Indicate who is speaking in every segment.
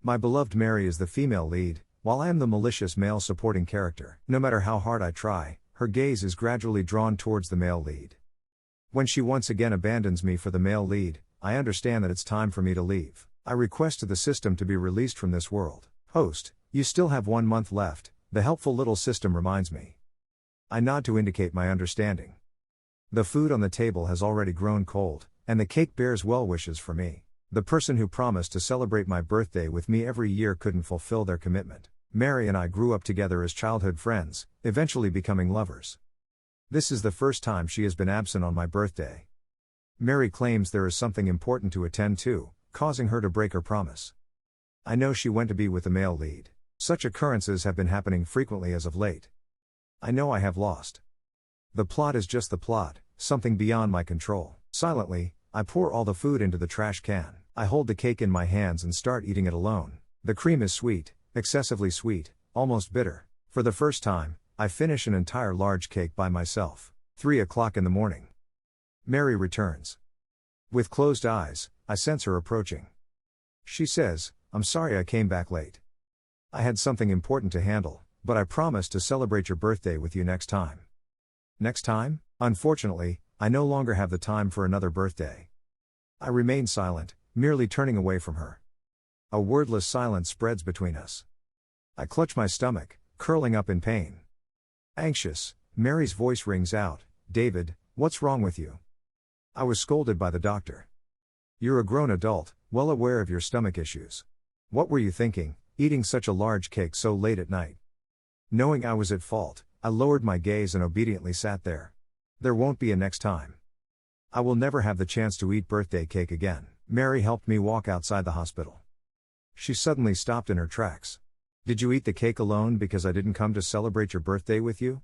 Speaker 1: My beloved Mary is the female lead, while I am the malicious male supporting character. No matter how hard I try, her gaze is gradually drawn towards the male lead. When she once again abandons me for the male lead, I understand that it's time for me to leave. I request to the system to be released from this world. Host, you still have 1 month left, the helpful little system reminds me. I nod to indicate my understanding. The food on the table has already grown cold, and the cake bears well wishes for me. The person who promised to celebrate my birthday with me every year couldn't fulfill their commitment. Mary and I grew up together as childhood friends, eventually becoming lovers. This is the first time she has been absent on my birthday. Mary claims there is something important to attend to, causing her to break her promise. I know she went to be with the male lead. Such occurrences have been happening frequently as of late. I know I have lost. The plot is just the plot, something beyond my control. Silently, I pour all the food into the trash can. I hold the cake in my hands and start eating it alone. The cream is sweet, excessively sweet, almost bitter. For the first time, I finish an entire large cake by myself. 3 o'clock in the morning. Mary returns. With closed eyes, I sense her approaching. She says, "I'm sorry I came back late. I had something important to handle, but I promise to celebrate your birthday with you next time." Next time? Unfortunately, I no longer have the time for another birthday. I remain silent, merely turning away from her. A wordless silence spreads between us. I clutch my stomach, curling up in pain. Anxious, Mary's voice rings out, "David, what's wrong with you?" I was scolded by the doctor. "You're a grown adult, well aware of your stomach issues. What were you thinking, eating such a large cake so late at night?" Knowing I was at fault, I lowered my gaze and obediently sat there. There won't be a next time. I will never have the chance to eat birthday cake again. Mary helped me walk outside the hospital. She suddenly stopped in her tracks. "Did you eat the cake alone because I didn't come to celebrate your birthday with you?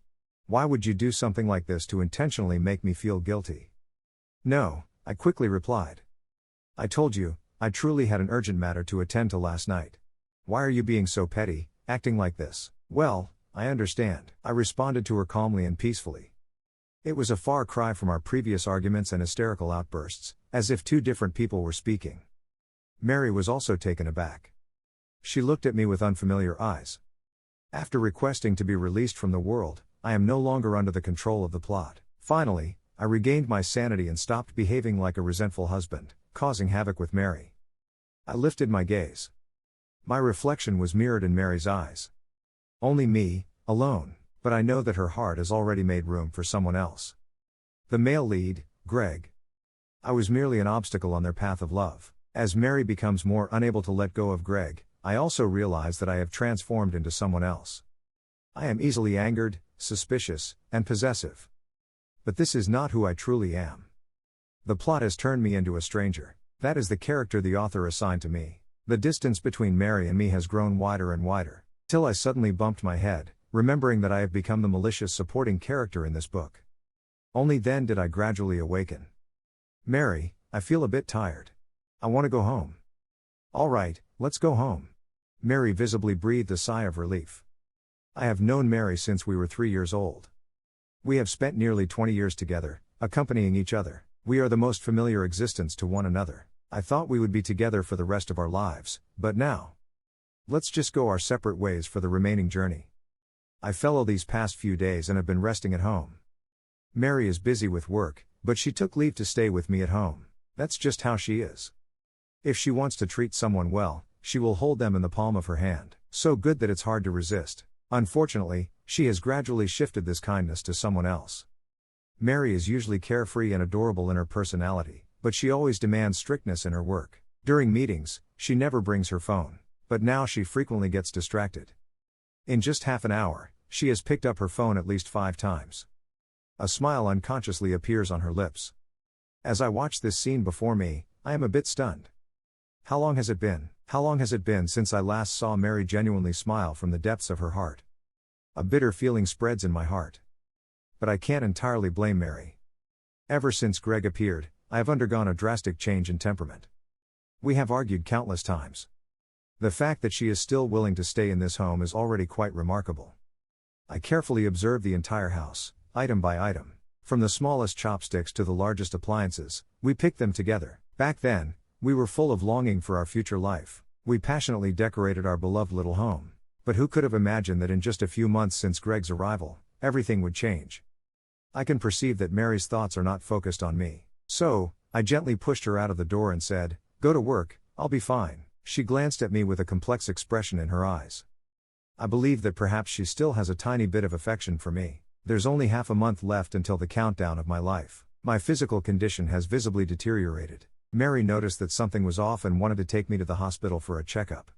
Speaker 1: Why would you do something like this to intentionally make me feel guilty?" "No," I quickly replied. "I told you, I truly had an urgent matter to attend to last night. Why are you being so petty, acting like this?" "Well, I understand," I responded to her calmly and peacefully. It was a far cry from our previous arguments and hysterical outbursts, as if two different people were speaking. Mary was also taken aback. She looked at me with unfamiliar eyes. After requesting to be released from the world, I am no longer under the control of the plot. Finally, I regained my sanity and stopped behaving like a resentful husband, causing havoc with Mary. I lifted my gaze. My reflection was mirrored in Mary's eyes. Only me, alone, but I know that her heart has already made room for someone else. The male lead, Greg. I was merely an obstacle on their path of love. As Mary becomes more unable to let go of Greg, I also realize that I have transformed into someone else. I am easily angered, suspicious, and possessive. But this is not who I truly am. The plot has turned me into a stranger. That is the character the author assigned to me. The distance between Mary and me has grown wider and wider, till I suddenly bumped my head, remembering that I have become the malicious supporting character in this book. Only then did I gradually awaken. "Mary, I feel a bit tired. I want to go home." "All right, let's go home." Mary visibly breathed a sigh of relief. I have known Mary since we were 3 years old. We have spent nearly 20 years together, accompanying each other. We are the most familiar existence to one another. I thought we would be together for the rest of our lives, but now, let's just go our separate ways for the remaining journey. I fellow these past few days and have been resting at home. Mary is busy with work, but she took leave to stay with me at home. That's just how she is. If she wants to treat someone well, she will hold them in the palm of her hand, so good that it's hard to resist. Unfortunately, she has gradually shifted this kindness to someone else. Mary is usually carefree and adorable in her personality, but she always demands strictness in her work. During meetings, she never brings her phone, but now she frequently gets distracted. In just half an hour, she has picked up her phone at least 5 times. A smile unconsciously appears on her lips. As I watch this scene before me, I am a bit stunned. How long has it been? How long has it been since I last saw Mary genuinely smile from the depths of her heart? A bitter feeling spreads in my heart. But I can't entirely blame Mary. Ever since Greg appeared, I have undergone a drastic change in temperament. We have argued countless times. The fact that she is still willing to stay in this home is already quite remarkable. I carefully observe the entire house, item by item. From the smallest chopsticks to the largest appliances, we picked them together. Back then, we were full of longing for our future life. We passionately decorated our beloved little home. But who could have imagined that in just a few months since Greg's arrival, everything would change? I can perceive that Mary's thoughts are not focused on me. So, I gently pushed her out of the door and said, "Go to work, I'll be fine." She glanced at me with a complex expression in her eyes. I believe that perhaps she still has a tiny bit of affection for me. There's only half a month left until the countdown of my life. My physical condition has visibly deteriorated. Mary noticed that something was off and wanted to take me to the hospital for a checkup.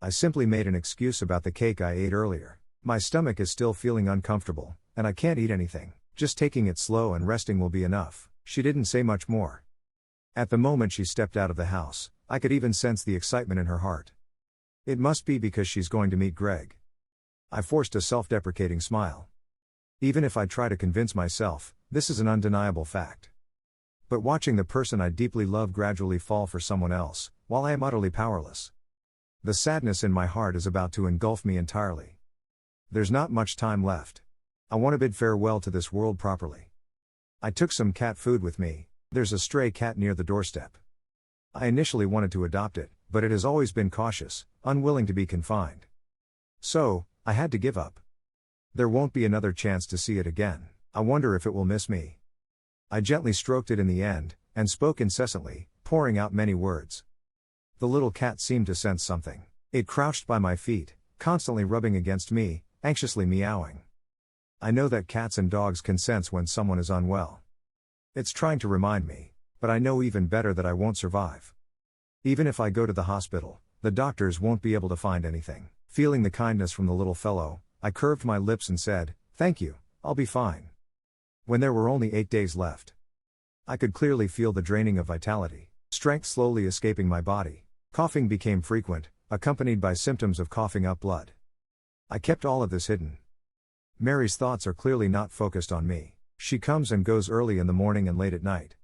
Speaker 1: I simply made an excuse about the cake I ate earlier. My stomach is still feeling uncomfortable, and I can't eat anything. Just taking it slow and resting will be enough. She didn't say much more. At the moment she stepped out of the house, I could even sense the excitement in her heart. It must be because she's going to meet Greg. I forced a self-deprecating smile. Even if I try to convince myself, this is an undeniable fact. But watching the person I deeply love gradually fall for someone else, while I am utterly powerless. The sadness in my heart is about to engulf me entirely. There's not much time left. I want to bid farewell to this world properly. I took some cat food with me. There's a stray cat near the doorstep. I initially wanted to adopt it, but it has always been cautious, unwilling to be confined. So, I had to give up. There won't be another chance to see it again. I wonder if it will miss me. I gently stroked it in the end, and spoke incessantly, pouring out many words. The little cat seemed to sense something. It crouched by my feet, constantly rubbing against me, anxiously meowing. I know that cats and dogs can sense when someone is unwell. It's trying to remind me, but I know even better that I won't survive. Even if I go to the hospital, the doctors won't be able to find anything. Feeling the kindness from the little fellow, I curved my lips and said, "Thank you, I'll be fine." When there were only 8 days left, I could clearly feel the draining of vitality, strength slowly escaping my body. Coughing became frequent, accompanied by symptoms of coughing up blood. I kept all of this hidden. Mary's thoughts are clearly not focused on me. She comes and goes early in the morning and late at night.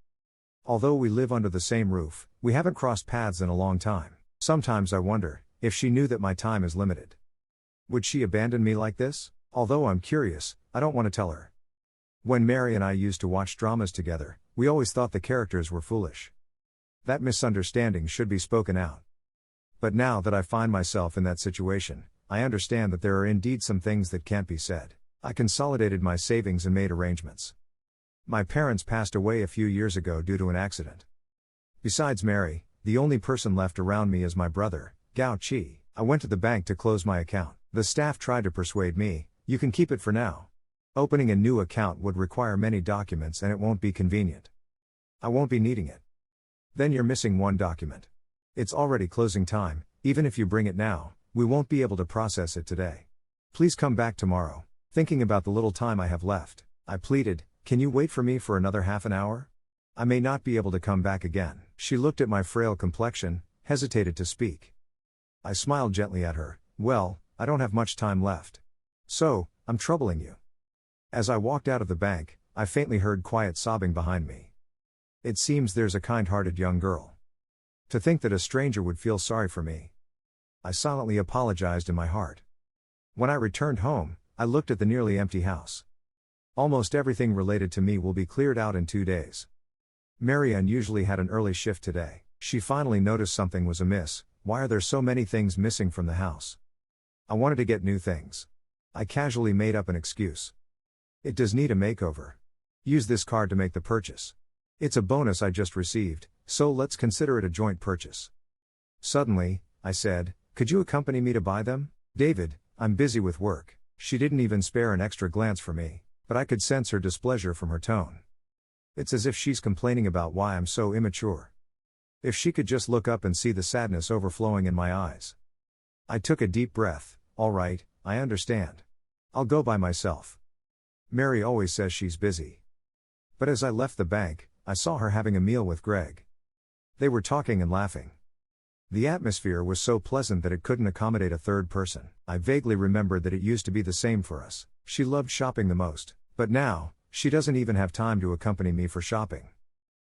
Speaker 1: Although we live under the same roof, we haven't crossed paths in a long time. Sometimes I wonder, if she knew that my time is limited, would she abandon me like this? Although I'm curious, I don't want to tell her. When Mary and I used to watch dramas together, we always thought the characters were foolish. That misunderstanding should be spoken out. But now that I find myself in that situation, I understand that there are indeed some things that can't be said. I consolidated my savings and made arrangements. My parents passed away a few years ago due to an accident. Besides Mary, the only person left around me is my brother, Gao Chi. I went to the bank to close my account. The staff tried to persuade me, "You can keep it for now. Opening a new account would require many documents and it won't be convenient. I won't be needing it." "Then you're missing one document. It's already closing time, even if you bring it now, we won't be able to process it today. Please come back tomorrow." Thinking about the little time I have left, I pleaded, "Can you wait for me for another half an hour? I may not be able to come back again." She looked at my frail complexion, hesitated to speak. I smiled gently at her. "Well, I don't have much time left. So, I'm troubling you." As I walked out of the bank, I faintly heard quiet sobbing behind me. It seems there's a kind-hearted young girl. To think that a stranger would feel sorry for me. I silently apologized in my heart. When I returned home, I looked at the nearly empty house. Almost everything related to me will be cleared out in 2 days. Mary unusually had an early shift today. She finally noticed something was amiss. Why are there so many things missing from the house? I wanted to get new things. I casually made up an excuse. "It does need a makeover. Use this card to make the purchase. It's a bonus I just received, so let's consider it a joint purchase." Suddenly, I said, "Could you accompany me to buy them?" "David, I'm busy with work." She didn't even spare an extra glance for me, but I could sense her displeasure from her tone. It's as if she's complaining about why I'm so immature. If she could just look up and see the sadness overflowing in my eyes. I took a deep breath. "All right, I understand. I'll go by myself. Mary always says she's busy." But as I left the bank, I saw her having a meal with Greg. They were talking and laughing. The atmosphere was so pleasant that it couldn't accommodate a third person. I vaguely remembered that it used to be the same for us. She loved shopping the most, but now, she doesn't even have time to accompany me for shopping.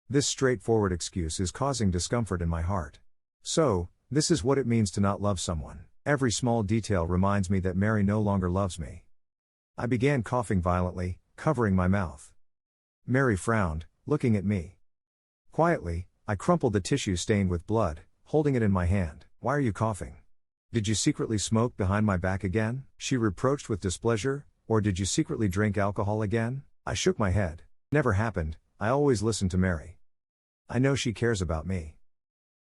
Speaker 1: This straightforward excuse is causing discomfort in my heart. So, this is what it means to not love someone. Every small detail reminds me that Mary no longer loves me. I began coughing violently, covering my mouth. Mary frowned, looking at me. Quietly, I crumpled the tissue stained with blood, holding it in my hand. Why are you coughing? Did you secretly smoke behind my back again? She reproached with displeasure, or did you secretly drink alcohol again? I shook my head. Never happened, I always listen to Mary. I know she cares about me.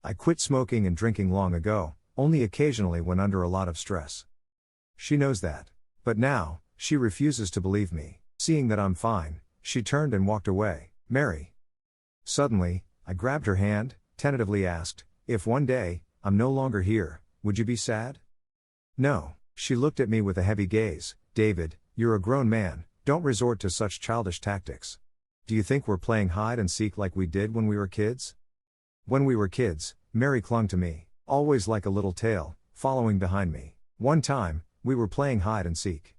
Speaker 1: I quit smoking and drinking long ago, only occasionally when under a lot of stress. She knows that. But now, she refuses to believe me. Seeing that I'm fine, she turned and walked away. Mary. Suddenly, I grabbed her hand, tentatively asked, if one day, I'm no longer here, would you be sad? No. She looked at me with a heavy gaze. David, you're a grown man, don't resort to such childish tactics. Do you think we're playing hide and seek like we did when we were kids? When we were kids, Mary clung to me, always like a little tail, following behind me. One time, we were playing hide and seek.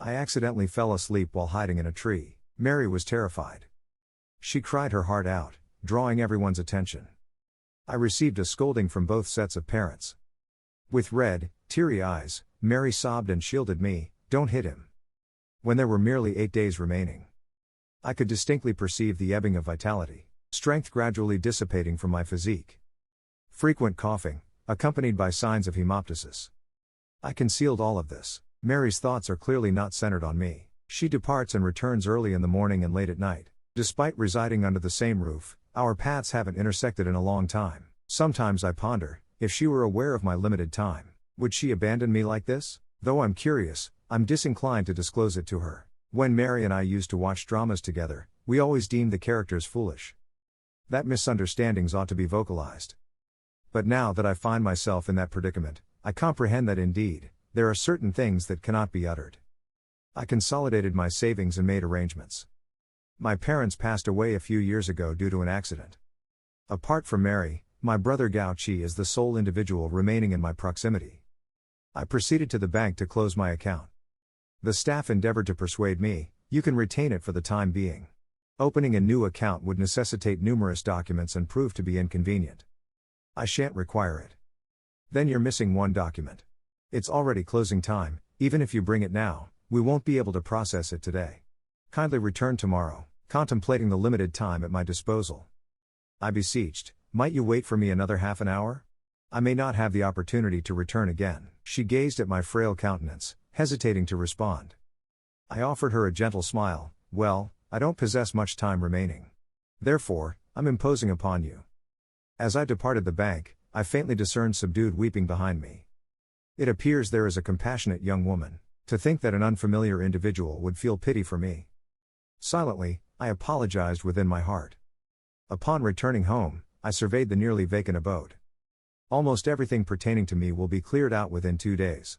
Speaker 1: I accidentally fell asleep while hiding in a tree. Mary was terrified. She cried her heart out, drawing everyone's attention. I received a scolding from both sets of parents. With red, teary eyes, Mary sobbed and shielded me, don't hit him. When there were merely 8 days remaining, I could distinctly perceive the ebbing of vitality, strength gradually dissipating from my physique. Frequent coughing, accompanied by signs of hemoptysis. I concealed all of this. Mary's thoughts are clearly not centered on me. She departs and returns early in the morning and late at night. Despite residing under the same roof, our paths haven't intersected in a long time. Sometimes I ponder, if she were aware of my limited time, would she abandon me like this? Though I'm curious, I'm disinclined to disclose it to her. When Mary and I used to watch dramas together, we always deemed the characters foolish. That misunderstandings ought to be vocalized. But now that I find myself in that predicament, I comprehend that indeed, there are certain things that cannot be uttered. I consolidated my savings and made arrangements. My parents passed away a few years ago due to an accident. Apart from Mary, my brother Gao Chi is the sole individual remaining in my proximity. I proceeded to the bank to close my account. The staff endeavored to persuade me, you can retain it for the time being. Opening a new account would necessitate numerous documents and prove to be inconvenient. I shan't require it. Then you're missing one document. It's already closing time, even if you bring it now, we won't be able to process it today. Kindly return tomorrow, contemplating the limited time at my disposal. I beseeched, might you wait for me another half an hour? I may not have the opportunity to return again. She gazed at my frail countenance, hesitating to respond. I offered her a gentle smile, well, I don't possess much time remaining. Therefore, I'm imposing upon you. As I departed the bank, I faintly discerned subdued weeping behind me. It appears there is a compassionate young woman. To think that an unfamiliar individual would feel pity for me. Silently, I apologized within my heart. Upon returning home, I surveyed the nearly vacant abode. Almost everything pertaining to me will be cleared out within 2 days.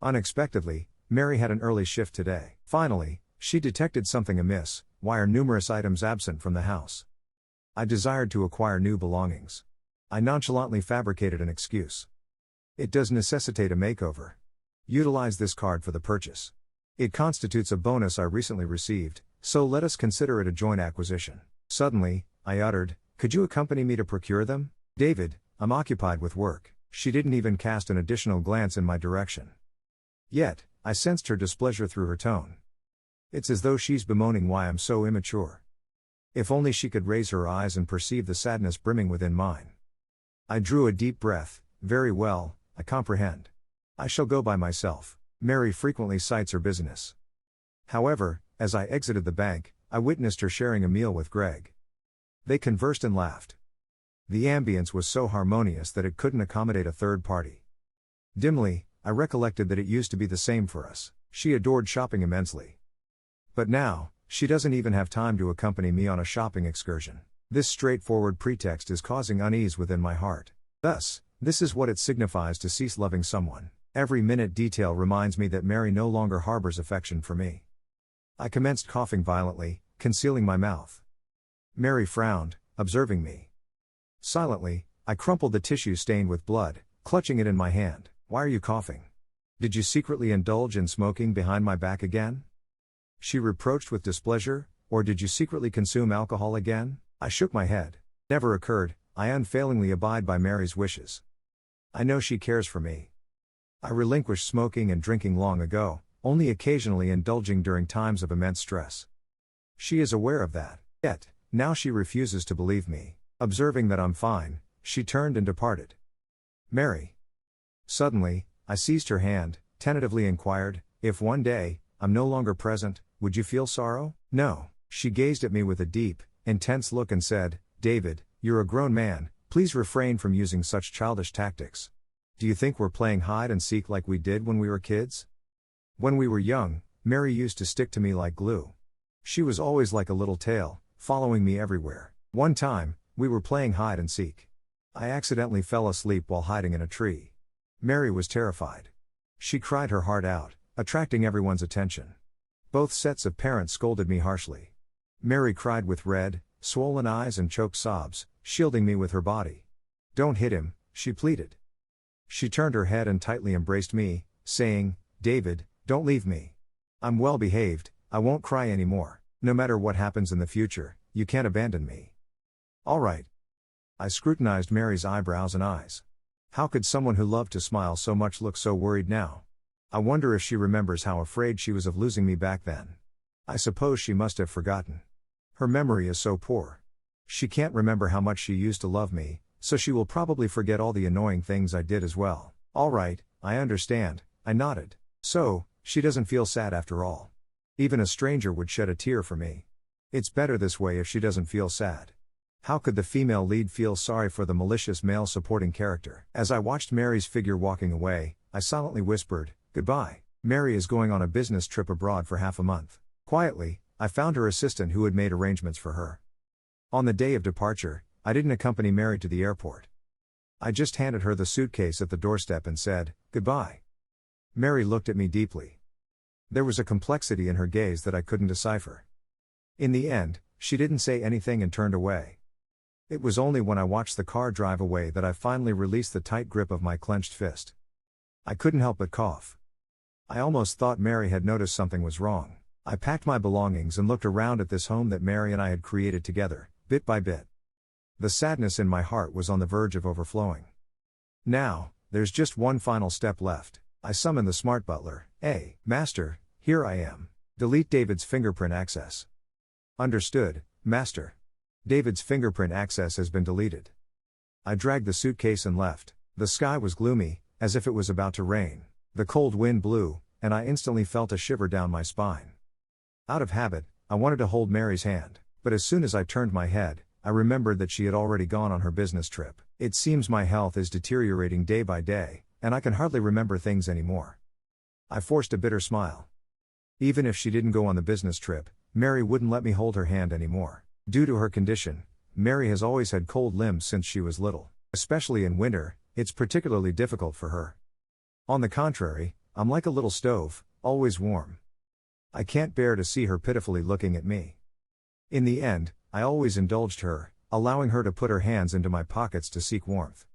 Speaker 1: Unexpectedly, Mary had an early shift today. Finally, she detected something amiss. Why are numerous items absent from the house? I desired to acquire new belongings. I nonchalantly fabricated an excuse. It does necessitate a makeover. Utilize this card for the purchase. It constitutes a bonus I recently received, so let us consider it a joint acquisition. Suddenly, I uttered, could you accompany me to procure them? David, I'm occupied with work. She didn't even cast an additional glance in my direction. Yet, I sensed her displeasure through her tone. It's as though she's bemoaning why I'm so immature. If only she could raise her eyes and perceive the sadness brimming within mine. I drew a deep breath. Very well, I comprehend. I shall go by myself. Mary frequently cites her business. However, as I exited the bank, I witnessed her sharing a meal with Greg. They conversed and laughed. The ambience was so harmonious that it couldn't accommodate a third party. Dimly, I recollected that it used to be the same for us. She adored shopping immensely. But now, she doesn't even have time to accompany me on a shopping excursion. This straightforward pretext is causing unease within my heart. Thus, this is what it signifies to cease loving someone. Every minute detail reminds me that Mary no longer harbors affection for me. I commenced coughing violently, concealing my mouth. Mary frowned, observing me. Silently, I crumpled the tissue stained with blood, clutching it in my hand. Why are you coughing? Did you secretly indulge in smoking behind my back again? She reproached with displeasure, or did you secretly consume alcohol again? I shook my head. Never occurred. I unfailingly abide by Mary's wishes. I know she cares for me. I relinquished smoking and drinking long ago, only occasionally indulging during times of immense stress. She is aware of that. Yet, now she refuses to believe me. Observing that I'm fine, she turned and departed. Mary. Suddenly, I seized her hand, tentatively inquired, if one day, I'm no longer present, would you feel sorrow? No. She gazed at me with a deep, intense look and said, David, you're a grown man, please refrain from using such childish tactics. Do you think we're playing hide and seek like we did when we were kids? When we were young, Mary used to stick to me like glue. She was always like a little tail, following me everywhere. One time, we were playing hide and seek. I accidentally fell asleep while hiding in a tree. Mary was terrified. She cried her heart out, attracting everyone's attention. Both sets of parents scolded me harshly. Mary cried with red, swollen eyes and choked sobs, shielding me with her body. Don't hit him, she pleaded. She turned her head and tightly embraced me, saying, David, don't leave me. I'm well behaved, I won't cry anymore. No matter what happens in the future, you can't abandon me. All right. I scrutinized Mary's eyebrows and eyes. How could someone who loved to smile so much look so worried now? I wonder if she remembers how afraid she was of losing me back then. I suppose she must have forgotten. Her memory is so poor. She can't remember how much she used to love me, so she will probably forget all the annoying things I did as well. All right, I understand, I nodded. So, she doesn't feel sad after all. Even a stranger would shed a tear for me. It's better this way if she doesn't feel sad. How could the female lead feel sorry for the malicious male supporting character? As I watched Mary's figure walking away, I silently whispered, goodbye. Mary is going on a business trip abroad for half a month. Quietly, I found her assistant who had made arrangements for her. On the day of departure, I didn't accompany Mary to the airport. I just handed her the suitcase at the doorstep and said, goodbye. Mary looked at me deeply. There was a complexity in her gaze that I couldn't decipher. In the end, she didn't say anything and turned away. It was only when I watched the car drive away that I finally released the tight grip of my clenched fist. I couldn't help but cough. I almost thought Mary had noticed something was wrong. I packed my belongings and looked around at this home that Mary and I had created together, bit by bit. The sadness in my heart was on the verge of overflowing. Now, there's just one final step left. I summoned the smart butler. Hey, master, here I am. Delete David's fingerprint access. Understood, master. David's fingerprint access has been deleted. I dragged the suitcase and left. The sky was gloomy, as if it was about to rain. The cold wind blew, and I instantly felt a shiver down my spine. Out of habit, I wanted to hold Mary's hand, but as soon as I turned my head, I remembered that she had already gone on her business trip. It seems my health is deteriorating day by day, and I can hardly remember things anymore. I forced a bitter smile. Even if she didn't go on the business trip, Mary wouldn't let me hold her hand anymore. Due to her condition, Mary has always had cold limbs since she was little. Especially in winter, it's particularly difficult for her. On the contrary, I'm like a little stove, always warm. I can't bear to see her pitifully looking at me. In the end, I always indulged her, allowing her to put her hands into my pockets to seek warmth.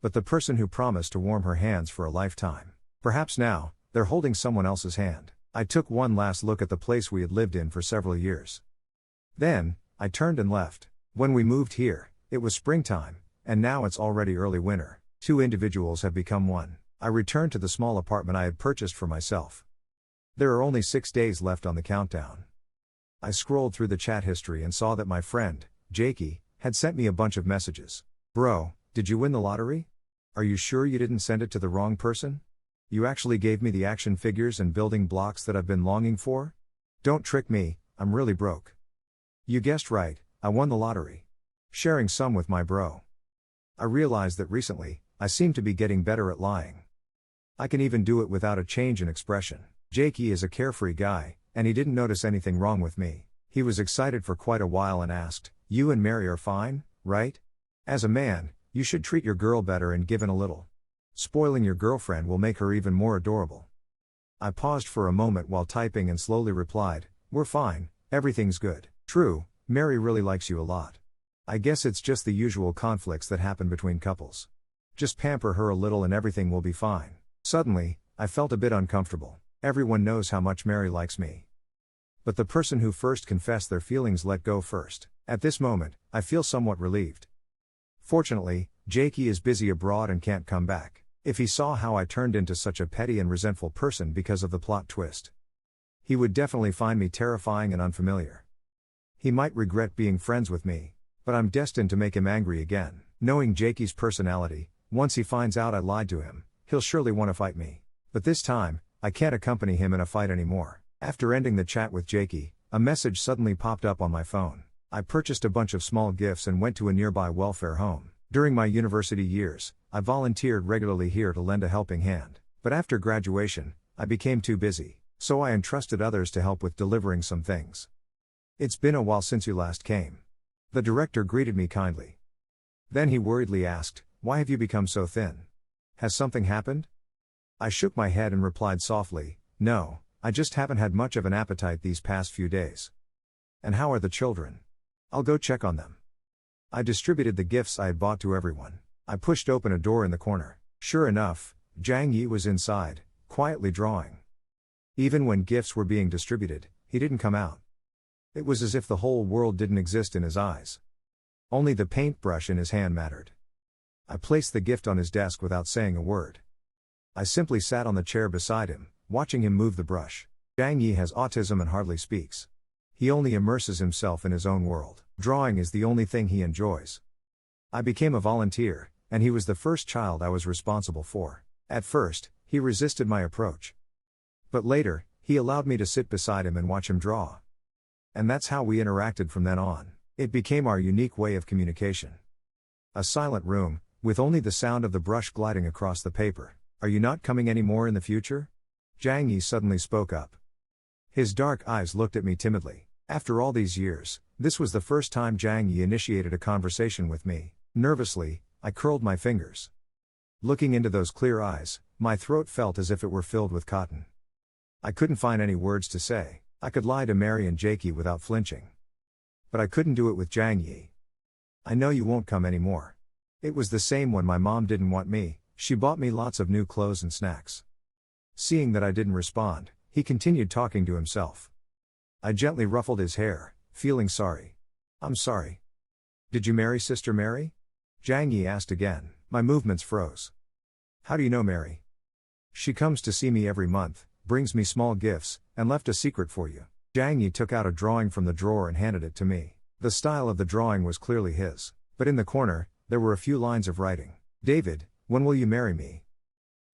Speaker 1: But the person who promised to warm her hands for a lifetime. Perhaps now, they're holding someone else's hand. I took one last look at the place we had lived in for several years. Then, I turned and left. When we moved here, it was springtime, and now it's already early winter. Two individuals have become one. I returned to the small apartment I had purchased for myself. There are only 6 days left on the countdown. I scrolled through the chat history and saw that my friend, Jakey, had sent me a bunch of messages. Bro, did you win the lottery? Are you sure you didn't send it to the wrong person? You actually gave me the action figures and building blocks that I've been longing for? Don't trick me, I'm really broke. You guessed right, I won the lottery. Sharing some with my bro. I realized that recently, I seem to be getting better at lying. I can even do it without a change in expression. Jakey is a carefree guy, and he didn't notice anything wrong with me. He was excited for quite a while and asked, you and Mary are fine, right? As a man, you should treat your girl better and give in a little. Spoiling your girlfriend will make her even more adorable. I paused for a moment while typing and slowly replied, we're fine, everything's good. True, Mary really likes you a lot. I guess it's just the usual conflicts that happen between couples. Just pamper her a little and everything will be fine. Suddenly, I felt a bit uncomfortable. Everyone knows how much Mary likes me. But the person who first confessed their feelings let go first. At this moment, I feel somewhat relieved. Fortunately, Jakey is busy abroad and can't come back. If he saw how I turned into such a petty and resentful person because of the plot twist, he would definitely find me terrifying and unfamiliar. He might regret being friends with me, but I'm destined to make him angry again. Knowing Jakey's personality, once he finds out I lied to him, he'll surely want to fight me. But this time, I can't accompany him in a fight anymore. After ending the chat with Jakey, a message suddenly popped up on my phone. I purchased a bunch of small gifts and went to a nearby welfare home. During my university years, I volunteered regularly here to lend a helping hand. But after graduation, I became too busy, so I entrusted others to help with delivering some things. It's been a while since you last came. The director greeted me kindly. Then he worriedly asked, "Why have you become so thin? Has something happened?" I shook my head and replied softly, "No, I just haven't had much of an appetite these past few days." "And how are the children? I'll go check on them." I distributed the gifts I had bought to everyone. I pushed open a door in the corner. Sure enough, Zhang Yi was inside, quietly drawing. Even when gifts were being distributed, he didn't come out. It was as if the whole world didn't exist in his eyes. Only the paintbrush in his hand mattered. I placed the gift on his desk without saying a word. I simply sat on the chair beside him, watching him move the brush. Zhang Yi has autism and hardly speaks. He only immerses himself in his own world. Drawing is the only thing he enjoys. I became a volunteer, and he was the first child I was responsible for. At first, he resisted my approach. But later, he allowed me to sit beside him and watch him draw. And that's how we interacted from then on. It became our unique way of communication. A silent room, with only the sound of the brush gliding across the paper. "Are you not coming anymore in the future?" Zhang Yi suddenly spoke up. His dark eyes looked at me timidly. After all these years, this was the first time Zhang Yi initiated a conversation with me. Nervously, I curled my fingers. Looking into those clear eyes, my throat felt as if it were filled with cotton. I couldn't find any words to say. I could lie to Mary and Jakey without flinching. But I couldn't do it with Zhang Yi. "I know you won't come anymore." It was the same when my mom didn't want me. She bought me lots of new clothes and snacks. Seeing that I didn't respond, he continued talking to himself. I gently ruffled his hair, feeling sorry. "I'm sorry. Did you marry Sister Mary?" Zhang Yi asked again. My movements froze. "How do you know Mary?" "She comes to see me every month, brings me small gifts, and left a secret for you." Zhang Yi took out a drawing from the drawer and handed it to me. The style of the drawing was clearly his. But in the corner, there were a few lines of writing. "David, when will you marry me?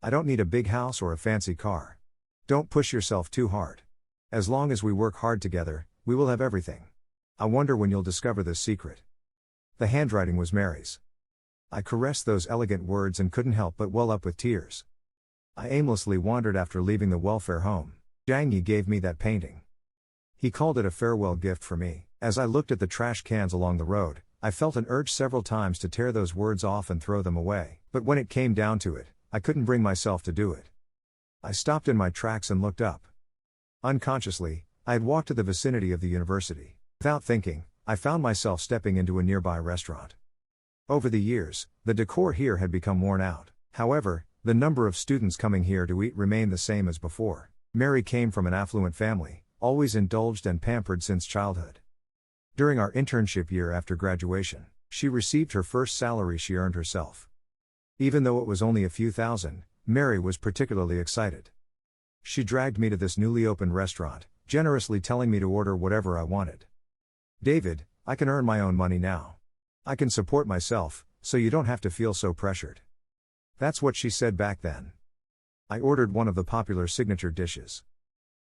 Speaker 1: I don't need a big house or a fancy car. Don't push yourself too hard. As long as we work hard together, we will have everything. I wonder when you'll discover this secret." The handwriting was Mary's. I caressed those elegant words and couldn't help but well up with tears. I aimlessly wandered after leaving the welfare home. Zhang Yi gave me that painting. He called it a farewell gift for me. As I looked at the trash cans along the road, I felt an urge several times to tear those words off and throw them away. But when it came down to it, I couldn't bring myself to do it. I stopped in my tracks and looked up. Unconsciously, I had walked to the vicinity of the university. Without thinking, I found myself stepping into a nearby restaurant. Over the years, the decor here had become worn out. However, the number of students coming here to eat remained the same as before. Mary came from an affluent family, always indulged and pampered since childhood. During our internship year after graduation, she received her first salary she earned herself. Even though it was only a few thousand, Mary was particularly excited. She dragged me to this newly opened restaurant, generously telling me to order whatever I wanted. "David, I can earn my own money now. I can support myself, so you don't have to feel so pressured." That's what she said back then. I ordered one of the popular signature dishes.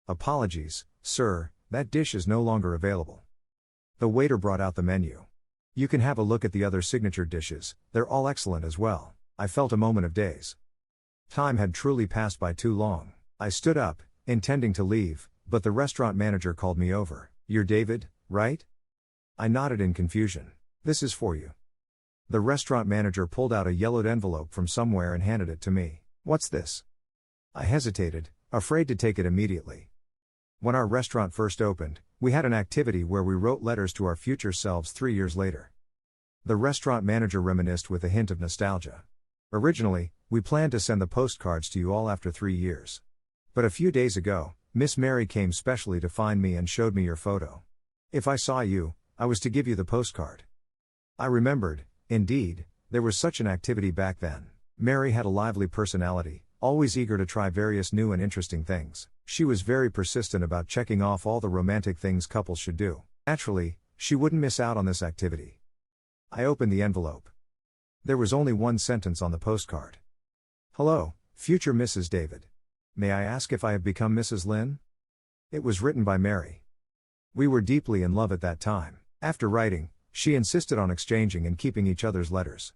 Speaker 1: "Apologies, sir, that dish is no longer available." The waiter brought out the menu. "You can have a look at the other signature dishes, they're all excellent as well." I felt a moment of daze. Time had truly passed by too long. I stood up, intending to leave, but the restaurant manager called me over. "You're David, right?" I nodded in confusion. "This is for you." The restaurant manager pulled out a yellowed envelope from somewhere and handed it to me. "What's this?" I hesitated, afraid to take it immediately. When our restaurant first opened, we had an activity where we wrote letters to our future selves 3 years later. The restaurant manager reminisced with a hint of nostalgia. "Originally, we planned to send the postcards to you all after 3 years. But a few days ago, Miss Mary came specially to find me and showed me your photo. If I saw you, I was to give you the postcard." I remembered, indeed, there was such an activity back then. Mary had a lively personality, always eager to try various new and interesting things. She was very persistent about checking off all the romantic things couples should do. Naturally, she wouldn't miss out on this activity. I opened the envelope. There was only one sentence on the postcard. "Hello, future Mrs. David. May I ask if I have become Mrs. Lynn?" It was written by Mary. We were deeply in love at that time. After writing, she insisted on exchanging and keeping each other's letters,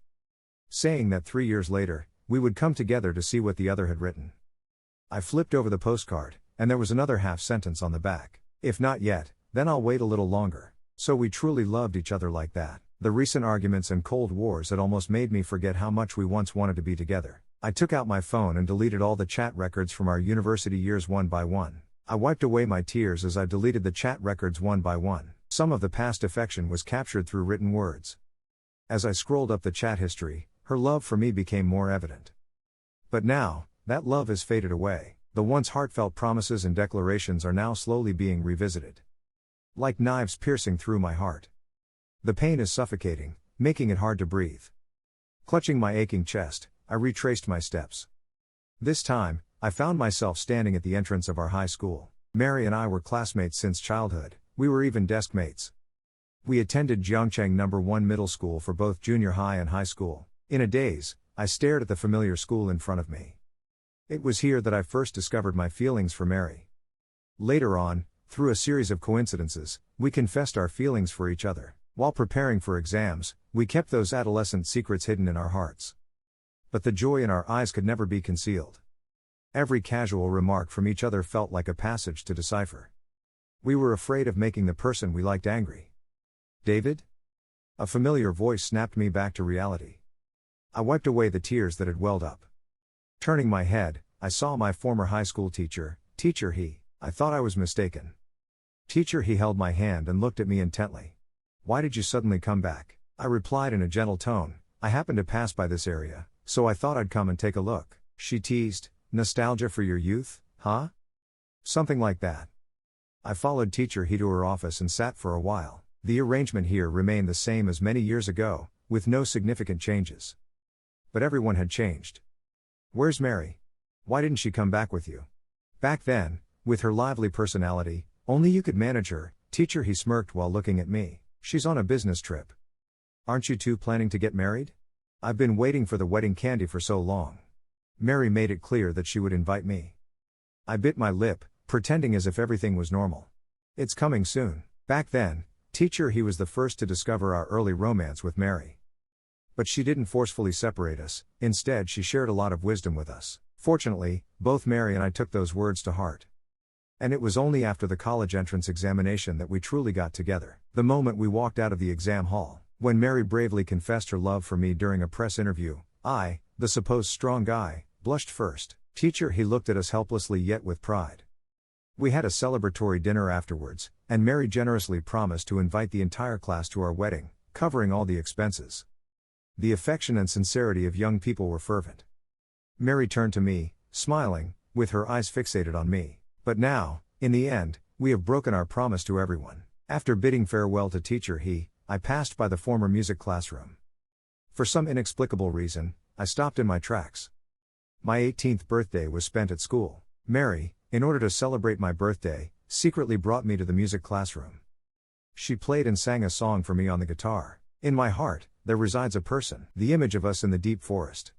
Speaker 1: saying that 3 years later, we would come together to see what the other had written. I flipped over the postcard, and there was another half sentence on the back. "If not yet, then I'll wait a little longer." So we truly loved each other like that. The recent arguments and Cold Wars had almost made me forget how much we once wanted to be together. I took out my phone and deleted all the chat records from our university years one by one. I wiped away my tears as I deleted the chat records one by one. Some of the past affection was captured through written words. As I scrolled up the chat history, her love for me became more evident. But now, that love has faded away. The once heartfelt promises and declarations are now slowly being revisited, like knives piercing through my heart. The pain is suffocating, making it hard to breathe. Clutching my aching chest, I retraced my steps. This time, I found myself standing at the entrance of our high school. Mary and I were classmates since childhood. We were even desk mates. We attended Jiangcheng No. 1 Middle School for both junior high and high school. In a daze, I stared at the familiar school in front of me. It was here that I first discovered my feelings for Mary. Later on, through a series of coincidences, we confessed our feelings for each other. While preparing for exams, we kept those adolescent secrets hidden in our hearts. But the joy in our eyes could never be concealed. Every casual remark from each other felt like a passage to decipher. We were afraid of making the person we liked angry. "David?" A familiar voice snapped me back to reality. I wiped away the tears that had welled up. Turning my head, I saw my former high school teacher, Teacher He. I thought I was mistaken. Teacher He held my hand and looked at me intently. "Why did you suddenly come back?" I replied in a gentle tone. "I happened to pass by this area, so I thought I'd come and take a look." She teased, "Nostalgia for your youth, huh?" Something like that. I followed Teacher He to her office and sat for a while. The arrangement here remained the same as many years ago, with no significant changes. But everyone had changed. "Where's Mary? Why didn't she come back with you?" Back then, with her lively personality, only you could manage her. Teacher He smirked while looking at me. "She's on a business trip." "Aren't you two planning to get married?" "I've been waiting for the wedding candy for so long." Mary made it clear that she would invite me. I bit my lip, pretending as if everything was normal. "It's coming soon." Back then, Teacher He was the first to discover our early romance with Mary. But she didn't forcefully separate us. Instead, she shared a lot of wisdom with us. Fortunately, both Mary and I took those words to heart. And it was only after the college entrance examination that we truly got together. The moment we walked out of the exam hall, when Mary bravely confessed her love for me during a press interview, I, the supposed strong guy, blushed first. Teacher He looked at us helplessly yet with pride. We had a celebratory dinner afterwards, and Mary generously promised to invite the entire class to our wedding, covering all the expenses. The affection and sincerity of young people were fervent. Mary turned to me, smiling, with her eyes fixated on me. But now, in the end, we have broken our promise to everyone. After bidding farewell to Teacher He, I passed by the former music classroom. For some inexplicable reason, I stopped in my tracks. My 18th birthday was spent at school. Mary, in order to celebrate my birthday, secretly brought me to the music classroom. She played and sang a song for me on the guitar. In my heart, there resides a person, the image of us in the deep forest.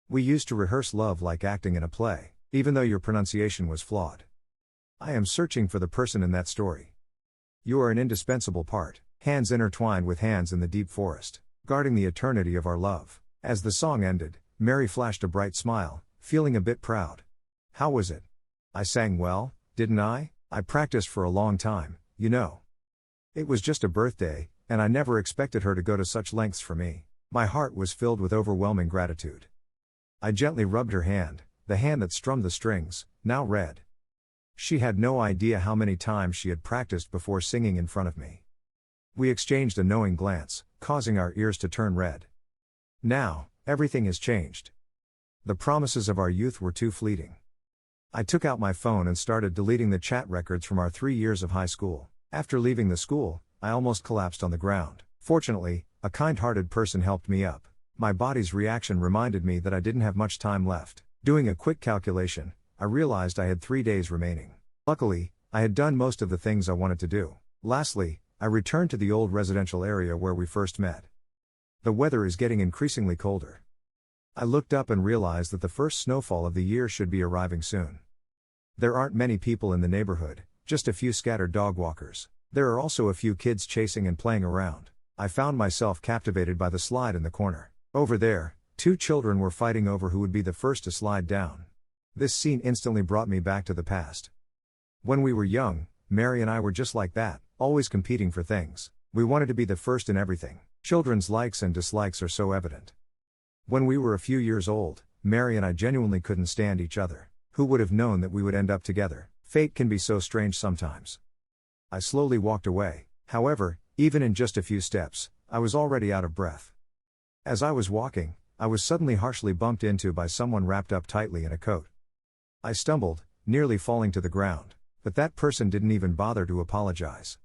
Speaker 1: We used to rehearse love like acting in a play, even though your pronunciation was flawed. I am searching for the person in that story. You are an indispensable part, hands intertwined with hands in the deep forest, guarding the eternity of our love. As the song ended, Mary flashed a bright smile, feeling a bit proud. "How was it? I sang well, didn't I? I practiced for a long time, you know. It was just a birthday, and I never expected her to go to such lengths for me." My heart was filled with overwhelming gratitude. I gently rubbed her hand, the hand that strummed the strings, now red. She had no idea how many times she had practiced before singing in front of me. We exchanged a knowing glance, causing our ears to turn red. Now, everything has changed. The promises of our youth were too fleeting. I took out my phone and started deleting the chat records from our 3 years of high school. After leaving the school, I almost collapsed on the ground. Fortunately, a kind-hearted person helped me up. My body's reaction reminded me that I didn't have much time left. Doing a quick calculation, I realized I had 3 days remaining. Luckily, I had done most of the things I wanted to do. Lastly, I returned to the old residential area where we first met. The weather is getting increasingly colder. I looked up and realized that the first snowfall of the year should be arriving soon. There aren't many people in the neighborhood, just a few scattered dog walkers. There are also a few kids chasing and playing around. I found myself captivated by the slide in the corner. Over there, two children were fighting over who would be the first to slide down. This scene instantly brought me back to the past. When we were young, Mary and I were just like that, always competing for things. We wanted to be the first in everything. Children's likes and dislikes are so evident. When we were a few years old, Mary and I genuinely couldn't stand each other. Who would have known that we would end up together? Fate can be so strange sometimes. I slowly walked away. However, even in just a few steps, I was already out of breath. As I was walking, I was suddenly harshly bumped into by someone wrapped up tightly in a coat. I stumbled, nearly falling to the ground, but that person didn't even bother to apologize.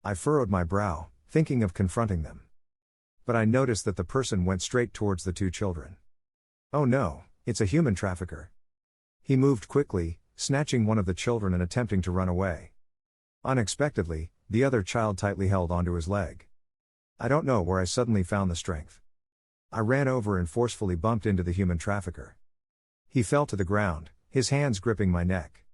Speaker 1: I furrowed my brow, thinking of confronting them. But I noticed that the person went straight towards the two children. Oh no, it's a human trafficker. He moved quickly, snatching one of the children and attempting to run away. Unexpectedly, the other child tightly held onto his leg. I don't know where I suddenly found the strength. I ran over and forcefully bumped into the human trafficker. He fell to the ground, his hands gripping my neck.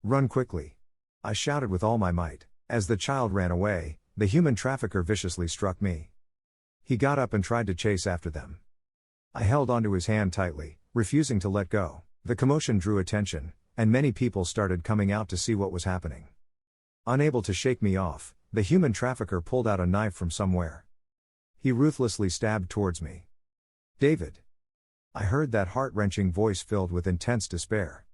Speaker 1: Run quickly! I shouted with all my might. As the child ran away, the human trafficker viciously struck me. He got up and tried to chase after them. I held onto his hand tightly, refusing to let go. The commotion drew attention, and many people started coming out to see what was happening. Unable to shake me off, the human trafficker pulled out a knife from somewhere. He ruthlessly stabbed towards me. David! I heard that heart-wrenching voice filled with intense despair.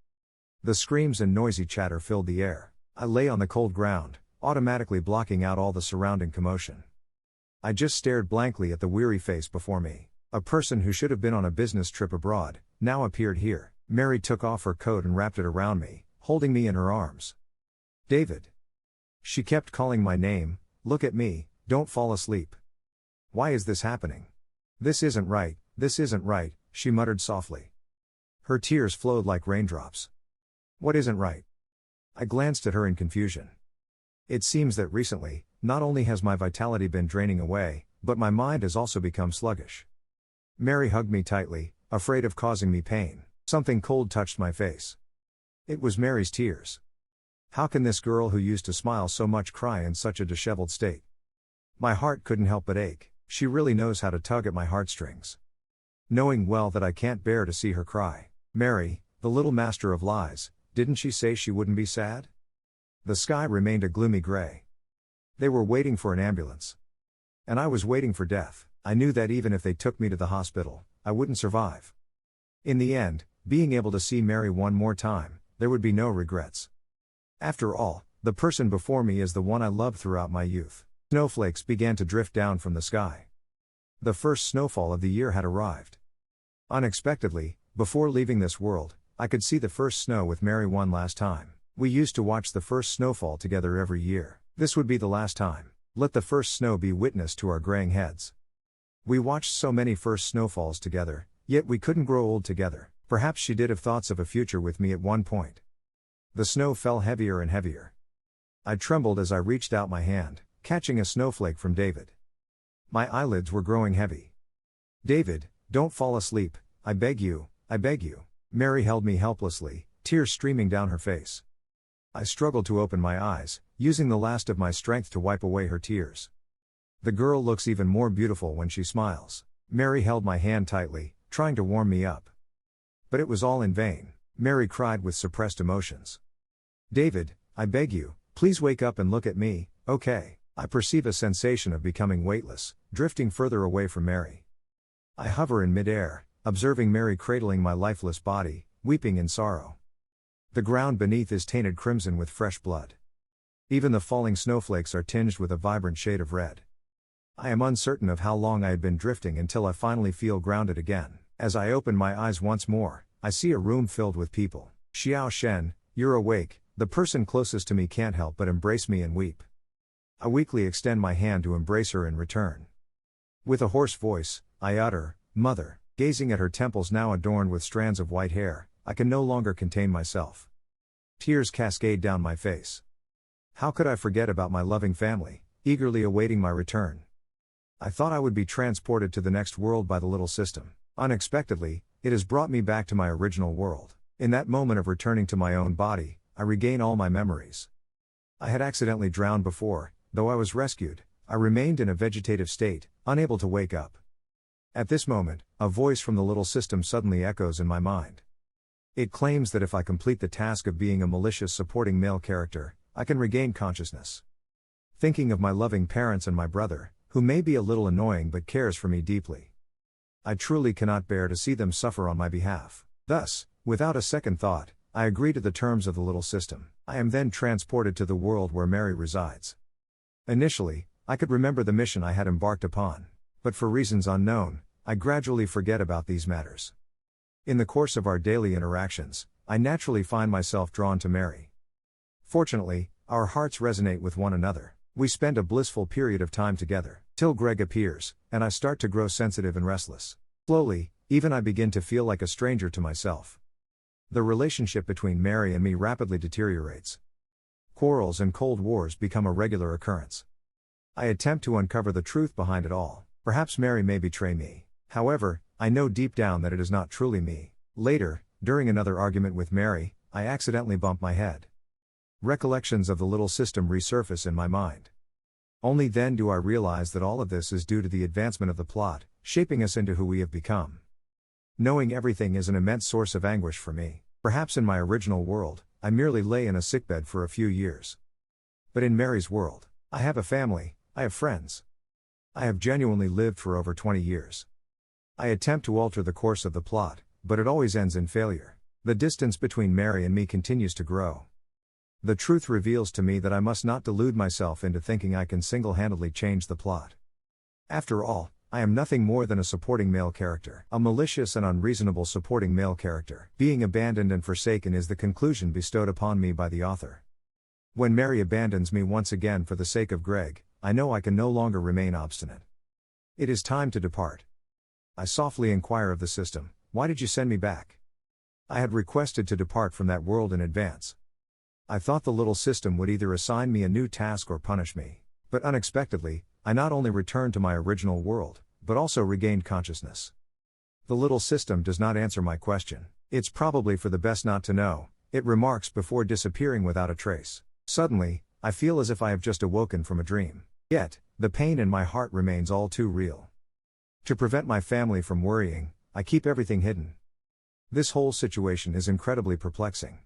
Speaker 1: The screams and noisy chatter filled the air. I lay on the cold ground, automatically blocking out all the surrounding commotion. I just stared blankly at the weary face before me. A person who should have been on a business trip abroad, now appeared here. Mary took off her coat and wrapped it around me, holding me in her arms. David! She kept calling my name. Look at me, don't fall asleep. Why is this happening? This isn't right, she muttered softly. Her tears flowed like raindrops. What isn't right? I glanced at her in confusion. It seems that recently, not only has my vitality been draining away, but my mind has also become sluggish. Mary hugged me tightly, afraid of causing me pain. Something cold touched my face. It was Mary's tears. How can this girl who used to smile so much cry in such a disheveled state? My heart couldn't help but ache. She really knows how to tug at my heartstrings. Knowing well that I can't bear to see her cry. Mary, the little master of lies, didn't she say she wouldn't be sad? The sky remained a gloomy gray. They were waiting for an ambulance. And I was waiting for death. I knew that even if they took me to the hospital, I wouldn't survive. In the end, being able to see Mary one more time, there would be no regrets. After all, the person before me is the one I loved throughout my youth. Snowflakes began to drift down from the sky. The first snowfall of the year had arrived. Unexpectedly, before leaving this world, I could see the first snow with Mary one last time. We used to watch the first snowfall together every year. This would be the last time. Let the first snow be witness to our graying heads. We watched so many first snowfalls together, yet we couldn't grow old together. Perhaps she did have thoughts of a future with me at one point. The snow fell heavier and heavier. I trembled as I reached out my hand, catching a snowflake from David. My eyelids were growing heavy. David, don't fall asleep, I beg you, I beg you. Mary held me helplessly, tears streaming down her face. I struggled to open my eyes, using the last of my strength to wipe away her tears. The girl looks even more beautiful when she smiles. Mary held my hand tightly, trying to warm me up. But it was all in vain. Mary cried with suppressed emotions. David, I beg you, please wake up and look at me, okay? I perceive a sensation of becoming weightless, drifting further away from Mary. I hover in midair, observing Mary cradling my lifeless body, weeping in sorrow. The ground beneath is tainted crimson with fresh blood. Even the falling snowflakes are tinged with a vibrant shade of red. I am uncertain of how long I had been drifting until I finally feel grounded again. As I open my eyes once more, I see a room filled with people. Xiao Shen, you're awake. The person closest to me can't help but embrace me and weep. I weakly extend my hand to embrace her in return. With a hoarse voice, I utter, Mother. Gazing at her temples now adorned with strands of white hair, I can no longer contain myself. Tears cascade down my face. How could I forget about my loving family, eagerly awaiting my return? I thought I would be transported to the next world by the little system. Unexpectedly, it has brought me back to my original world. In that moment of returning to my own body, I regain all my memories. I had accidentally drowned before, though I was rescued. I remained in a vegetative state, unable to wake up. At this moment, a voice from the little system suddenly echoes in my mind. It claims that if I complete the task of being a malicious supporting male character, I can regain consciousness. Thinking of my loving parents and my brother, who may be a little annoying but cares for me deeply, I truly cannot bear to see them suffer on my behalf. Thus, without a second thought, I agree to the terms of the little system. I am then transported to the world where Mary resides. Initially, I could remember the mission I had embarked upon, but for reasons unknown, I gradually forget about these matters. In the course of our daily interactions, I naturally find myself drawn to Mary. Fortunately, our hearts resonate with one another. We spend a blissful period of time together, till Greg appears, and I start to grow sensitive and restless. Slowly, even I begin to feel like a stranger to myself. The relationship between Mary and me rapidly deteriorates. Quarrels and cold wars become a regular occurrence. I attempt to uncover the truth behind it all. Perhaps Mary may betray me. However, I know deep down that it is not truly me. Later, during another argument with Mary, I accidentally bump my head. Recollections of the little system resurface in my mind. Only then do I realize that all of this is due to the advancement of the plot, shaping us into who we have become. Knowing everything is an immense source of anguish for me. Perhaps in my original world, I merely lay in a sickbed for a few years. But in Mary's world, I have a family, I have friends. I have genuinely lived for over 20 years. I attempt to alter the course of the plot, but it always ends in failure. The distance between Mary and me continues to grow. The truth reveals to me that I must not delude myself into thinking I can single-handedly change the plot. After all, I am nothing more than a supporting male character, a malicious and unreasonable supporting male character. Being abandoned and forsaken is the conclusion bestowed upon me by the author. When Mary abandons me once again for the sake of Greg, I know I can no longer remain obstinate. It is time to depart. I softly inquire of the system, "Why did you send me back?" I had requested to depart from that world in advance. I thought the little system would either assign me a new task or punish me. But unexpectedly, I not only returned to my original world, but also regained consciousness. The little system does not answer my question. "It's probably for the best not to know," it remarks before disappearing without a trace. Suddenly, I feel as if I have just awoken from a dream. Yet, the pain in my heart remains all too real. To prevent my family from worrying, I keep everything hidden. This whole situation is incredibly perplexing.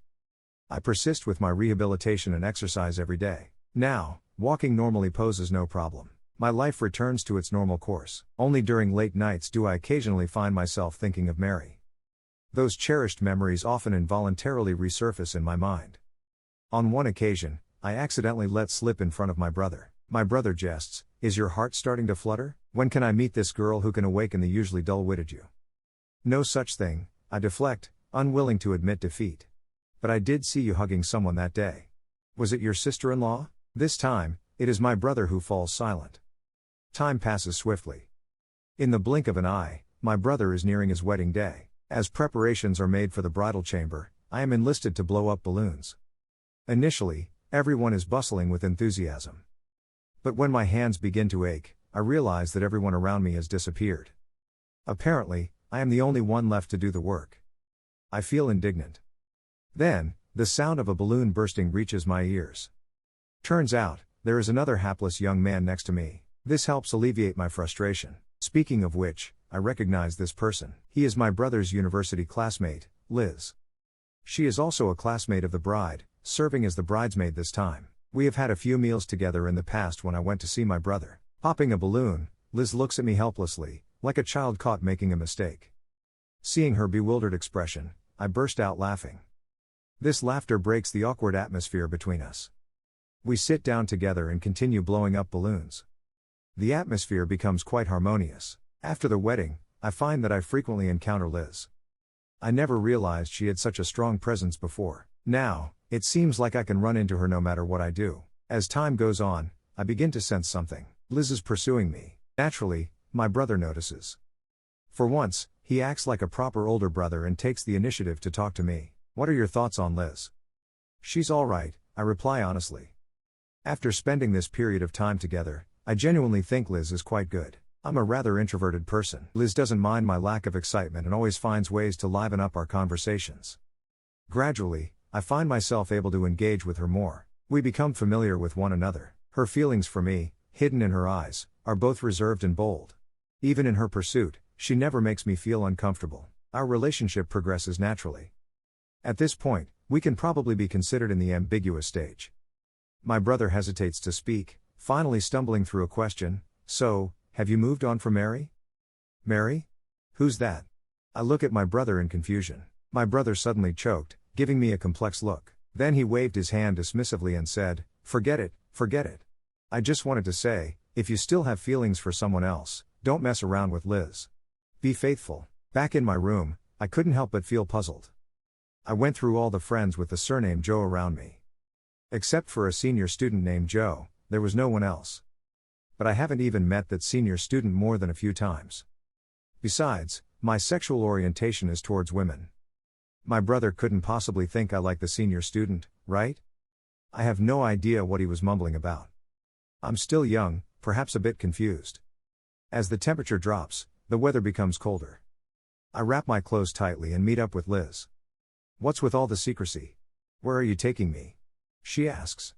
Speaker 1: I persist with my rehabilitation and exercise every day. Now, walking normally poses no problem. My life returns to its normal course. Only during late nights do I occasionally find myself thinking of Mary. Those cherished memories often involuntarily resurface in my mind. On one occasion, I accidentally let slip in front of my brother. My brother jests, "Is your heart starting to flutter? When can I meet this girl who can awaken the usually dull-witted you?" "No such thing," I deflect, unwilling to admit defeat. "But I did see you hugging someone that day. Was it your sister-in-law?" This time, it is my brother who falls silent. Time passes swiftly. In the blink of an eye, my brother is nearing his wedding day. As preparations are made for the bridal chamber, I am enlisted to blow up balloons. Initially, everyone is bustling with enthusiasm. But when my hands begin to ache, I realize that everyone around me has disappeared. Apparently, I am the only one left to do the work. I feel indignant. Then, the sound of a balloon bursting reaches my ears. Turns out, there is another hapless young man next to me. This helps alleviate my frustration. Speaking of which, I recognize this person. He is my brother's university classmate, Liz. She is also a classmate of the bride, serving as the bridesmaid this time. We have had a few meals together in the past when I went to see my brother. Popping a balloon, Liz looks at me helplessly, like a child caught making a mistake. Seeing her bewildered expression, I burst out laughing. This laughter breaks the awkward atmosphere between us. We sit down together and continue blowing up balloons. The atmosphere becomes quite harmonious. After the wedding, I find that I frequently encounter Liz. I never realized she had such a strong presence before. Now, it seems like I can run into her no matter what I do. As time goes on, I begin to sense something. Liz is pursuing me. Naturally, my brother notices. For once, he acts like a proper older brother and takes the initiative to talk to me. "What are your thoughts on Liz?" "She's all right," I reply honestly. After spending this period of time together, I genuinely think Liz is quite good. I'm a rather introverted person. Liz doesn't mind my lack of excitement and always finds ways to liven up our conversations. Gradually, I find myself able to engage with her more. We become familiar with one another. Her feelings for me, hidden in her eyes, are both reserved and bold. Even in her pursuit, she never makes me feel uncomfortable. Our relationship progresses naturally. At this point, we can probably be considered in the ambiguous stage. My brother hesitates to speak, finally stumbling through a question. So, have you moved on from Mary? Mary? Who's that? I look at my brother in confusion. My brother suddenly choked, giving me a complex look. Then he waved his hand dismissively and said, forget it, forget it. I just wanted to say, if you still have feelings for someone else, don't mess around with Liz. Be faithful. Back in my room, I couldn't help but feel puzzled. I went through all the friends with the surname Joe around me. Except for a senior student named Joe, there was no one else. But I haven't even met that senior student more than a few times. Besides, my sexual orientation is towards women. My brother couldn't possibly think I like the senior student, right? I have no idea what he was mumbling about. I'm still young, perhaps a bit confused. As the temperature drops, the weather becomes colder. I wrap my clothes tightly and meet up with Liz. What's with all the secrecy? Where are you taking me? She asks.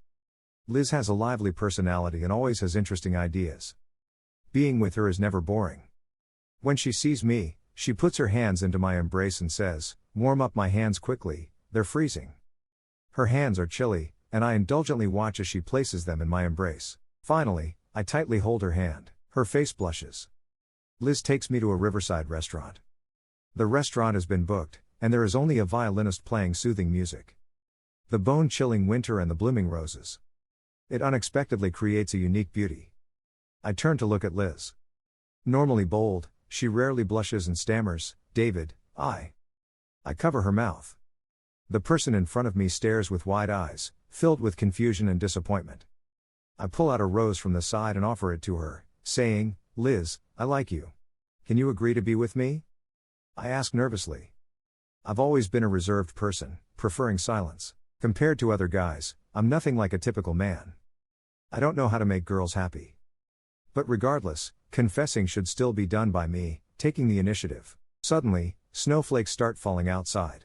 Speaker 1: Liz has a lively personality and always has interesting ideas. Being with her is never boring. When she sees me, she puts her hands into my embrace and says, warm up my hands quickly, they're freezing. Her hands are chilly, and I indulgently watch as she places them in my embrace. Finally, I tightly hold her hand. Her face blushes. Liz takes me to a riverside restaurant. The restaurant has been booked, and there is only a violinist playing soothing music. The bone-chilling winter and the blooming roses. It unexpectedly creates a unique beauty. I turn to look at Liz. Normally bold, she rarely blushes and stammers, David, I cover her mouth. The person in front of me stares with wide eyes, filled with confusion and disappointment. I pull out a rose from the side and offer it to her, saying, Liz, I like you. Can you agree to be with me? I ask nervously. I've always been a reserved person, preferring silence. Compared to other guys, I'm nothing like a typical man. I don't know how to make girls happy. But regardless, confessing should still be done by me, taking the initiative. Suddenly, snowflakes start falling outside.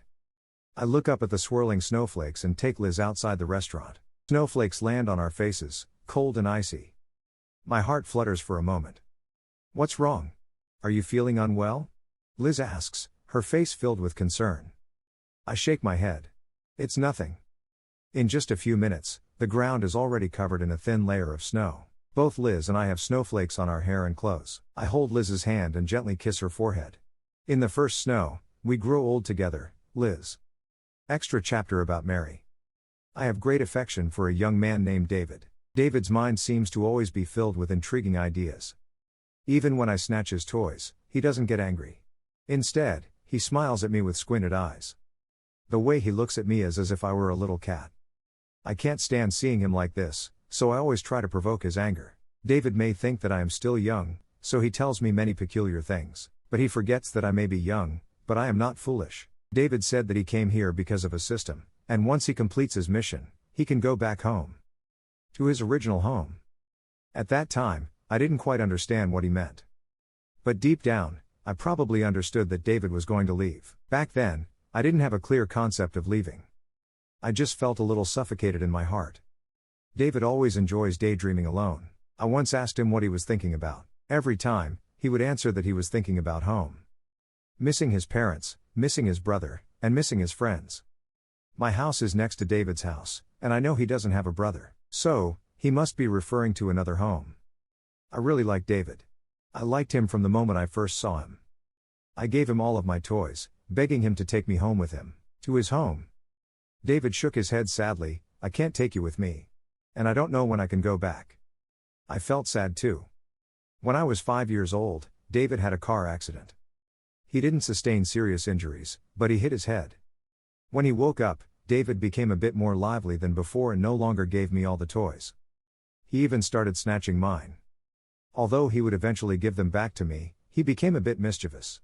Speaker 1: I look up at the swirling snowflakes and take Liz outside the restaurant. Snowflakes land on our faces, cold and icy. My heart flutters for a moment. What's wrong? Are you feeling unwell? Liz asks, her face filled with concern. I shake my head. It's nothing. In just a few minutes, the ground is already covered in a thin layer of snow. Both Liz and I have snowflakes on our hair and clothes. I hold Liz's hand and gently kiss her forehead. In the first snow, we grow old together, Liz. Extra chapter about Mary. I have great affection for a young man named David. David's mind seems to always be filled with intriguing ideas. Even when I snatch his toys, he doesn't get angry. Instead, he smiles at me with squinted eyes. The way he looks at me is as if I were a little cat. I can't stand seeing him like this, so I always try to provoke his anger. David may think that I am still young, so he tells me many peculiar things. But he forgets that I may be young, but I am not foolish. David said that he came here because of a system, and once he completes his mission, he can go back home. To his original home. At that time, I didn't quite understand what he meant. But deep down, I probably understood that David was going to leave. Back then, I didn't have a clear concept of leaving. I just felt a little suffocated in my heart. David always enjoys daydreaming alone. I once asked him what he was thinking about. Every time, he would answer that he was thinking about home. Missing his parents, missing his brother, and missing his friends. My house is next to David's house, and I know he doesn't have a brother. So, he must be referring to another home. I really like David. I liked him from the moment I first saw him. I gave him all of my toys, begging him to take me home with him. To his home. David shook his head sadly, I can't take you with me. And I don't know when I can go back. I felt sad too. When I was 5 years old, David had a car accident. He didn't sustain serious injuries, but he hit his head. When he woke up, David became a bit more lively than before and no longer gave me all the toys. He even started snatching mine. Although he would eventually give them back to me, he became a bit mischievous.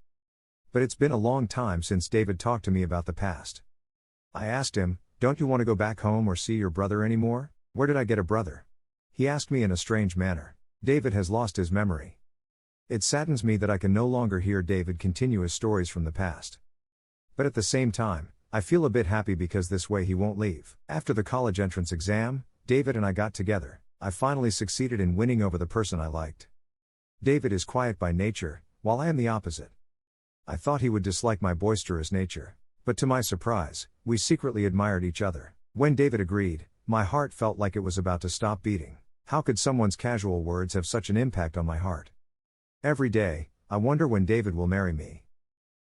Speaker 1: But it's been a long time since David talked to me about the past. I asked him, don't you want to go back home or see your brother anymore? Where did I get a brother? He asked me in a strange manner. David has lost his memory. It saddens me that I can no longer hear David continue his stories from the past. But at the same time, I feel a bit happy because this way he won't leave. After the college entrance exam, David and I got together. I finally succeeded in winning over the person I liked. David is quiet by nature, while I am the opposite. I thought he would dislike my boisterous nature. But to my surprise, we secretly admired each other. When David agreed, my heart felt like it was about to stop beating. How could someone's casual words have such an impact on my heart? Every day, I wonder when David will marry me.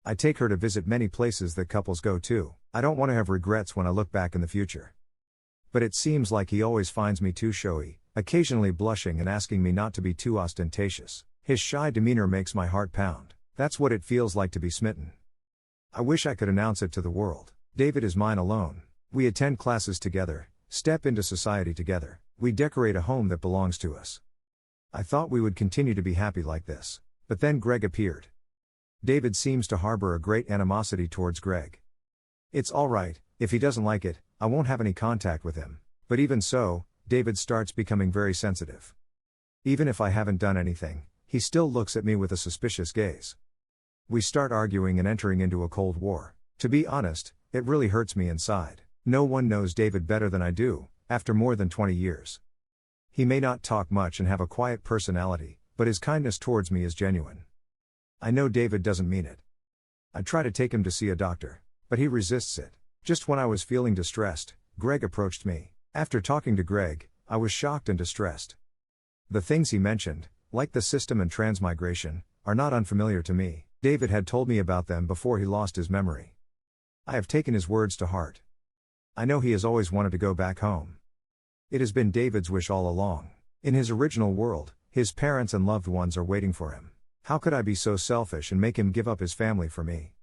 Speaker 1: I take her to visit many places that couples go to. I don't want to have regrets when I look back in the future. But it seems like he always finds me too showy, occasionally blushing and asking me not to be too ostentatious. His shy demeanor makes my heart pound. That's what it feels like to be smitten. I wish I could announce it to the world. David is mine alone. We attend classes together, step into society together. We decorate a home that belongs to us. I thought we would continue to be happy like this. But then Greg appeared. David seems to harbor a great animosity towards Greg. It's alright, if he doesn't like it, I won't have any contact with him. But even so, David starts becoming very sensitive. Even if I haven't done anything, he still looks at me with a suspicious gaze. We start arguing and entering into a cold war. To be honest, it really hurts me inside. No one knows David better than I do, after more than 20 years. He may not talk much and have a quiet personality, but his kindness towards me is genuine. I know David doesn't mean it. I try to take him to see a doctor, but he resists it. Just when I was feeling distressed, Greg approached me. After talking to Greg, I was shocked and distressed. The things he mentioned, like the system and transmigration, are not unfamiliar to me. David had told me about them before he lost his memory. I have taken his words to heart. I know he has always wanted to go back home. It has been David's wish all along. In his original world, his parents and loved ones are waiting for him. How could I be so selfish and make him give up his family for me?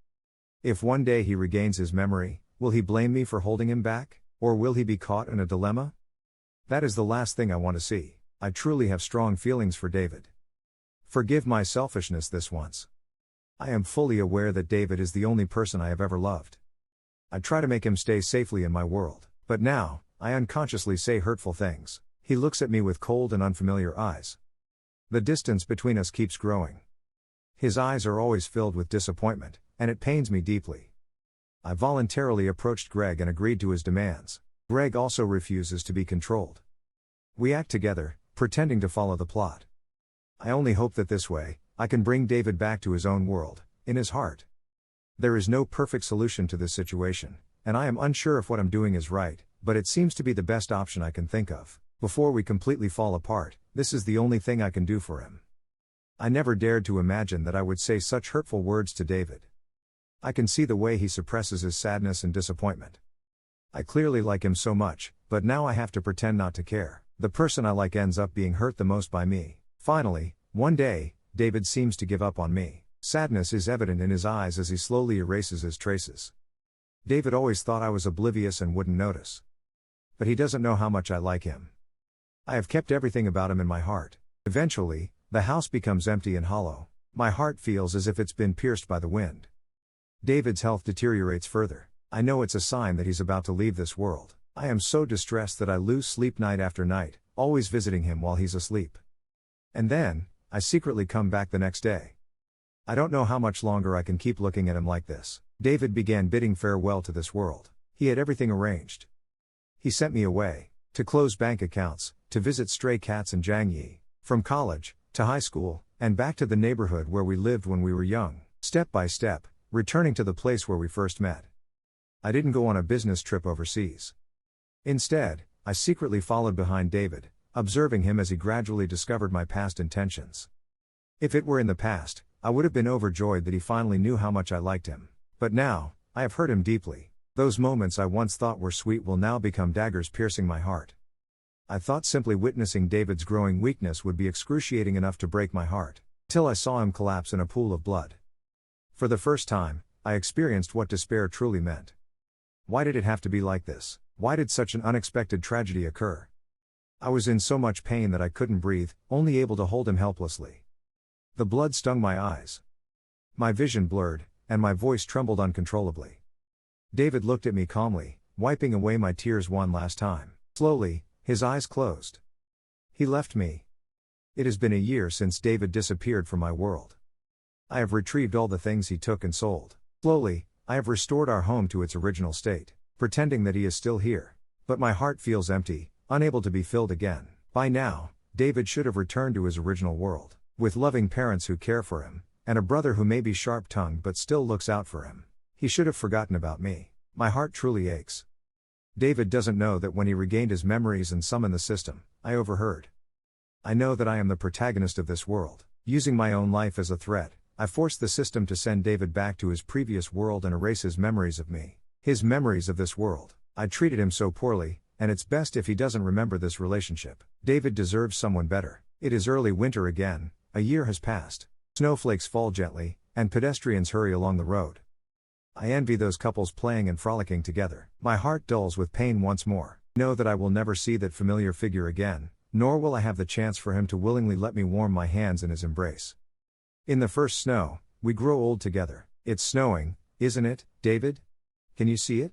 Speaker 1: If one day he regains his memory, will he blame me for holding him back, or will he be caught in a dilemma? That is the last thing I want to see. I truly have strong feelings for David. Forgive my selfishness this once. I am fully aware that David is the only person I have ever loved. I try to make him stay safely in my world, but now, I unconsciously say hurtful things. He looks at me with cold and unfamiliar eyes. The distance between us keeps growing. His eyes are always filled with disappointment, and it pains me deeply. I voluntarily approached Greg and agreed to his demands. Greg also refuses to be controlled. We act together, pretending to follow the plot. I only hope that this way, I can bring David back to his own world, in his heart. There is no perfect solution to this situation, and I am unsure if what I'm doing is right, but it seems to be the best option I can think of. Before we completely fall apart, this is the only thing I can do for him. I never dared to imagine that I would say such hurtful words to David. I can see the way he suppresses his sadness and disappointment. I clearly like him so much, but now I have to pretend not to care. The person I like ends up being hurt the most by me. Finally, one day, David seems to give up on me. Sadness is evident in his eyes as he slowly erases his traces. David always thought I was oblivious and wouldn't notice. But he doesn't know how much I like him. I have kept everything about him in my heart. Eventually, the house becomes empty and hollow. My heart feels as if it's been pierced by the wind. David's health deteriorates further. I know it's a sign that he's about to leave this world. I am so distressed that I lose sleep night after night, always visiting him while he's asleep. And then, I secretly come back the next day. I don't know how much longer I can keep looking at him like this. David began bidding farewell to this world. He had everything arranged. He sent me away, to close bank accounts, to visit stray cats in Jiangyi, from college, to high school, and back to the neighborhood where we lived when we were young, step by step, returning to the place where we first met. I didn't go on a business trip overseas. Instead, I secretly followed behind David, observing him as he gradually discovered my past intentions. If it were in the past, I would have been overjoyed that he finally knew how much I liked him. But now, I have hurt him deeply. Those moments I once thought were sweet will now become daggers piercing my heart. I thought simply witnessing David's growing weakness would be excruciating enough to break my heart, till I saw him collapse in a pool of blood. For the first time, I experienced what despair truly meant. Why did it have to be like this? Why did such an unexpected tragedy occur? I was in so much pain that I couldn't breathe, only able to hold him helplessly. The blood stung my eyes. My vision blurred, and my voice trembled uncontrollably. David looked at me calmly, wiping away my tears one last time. Slowly, his eyes closed. He left me. It has been a year since David disappeared from my world. I have retrieved all the things he took and sold. Slowly, I have restored our home to its original state, pretending that he is still here. But my heart feels empty, unable to be filled again. By now, David should have returned to his original world, with loving parents who care for him, and a brother who may be sharp-tongued but still looks out for him. He should have forgotten about me. My heart truly aches. David doesn't know that when he regained his memories and summoned the system, I overheard. I know that I am the protagonist of this world. Using my own life as a threat, I forced the system to send David back to his previous world and erase his memories of me. His memories of this world. I treated him so poorly, and it's best if he doesn't remember this relationship. David deserves someone better. It is early winter again, a year has passed. Snowflakes fall gently, and pedestrians hurry along the road. I envy those couples playing and frolicking together. My heart dulls with pain once more. Know that I will never see that familiar figure again, nor will I have the chance for him to willingly let me warm my hands in his embrace. In the first snow, we grow old together. It's snowing, isn't it, David? Can you see it?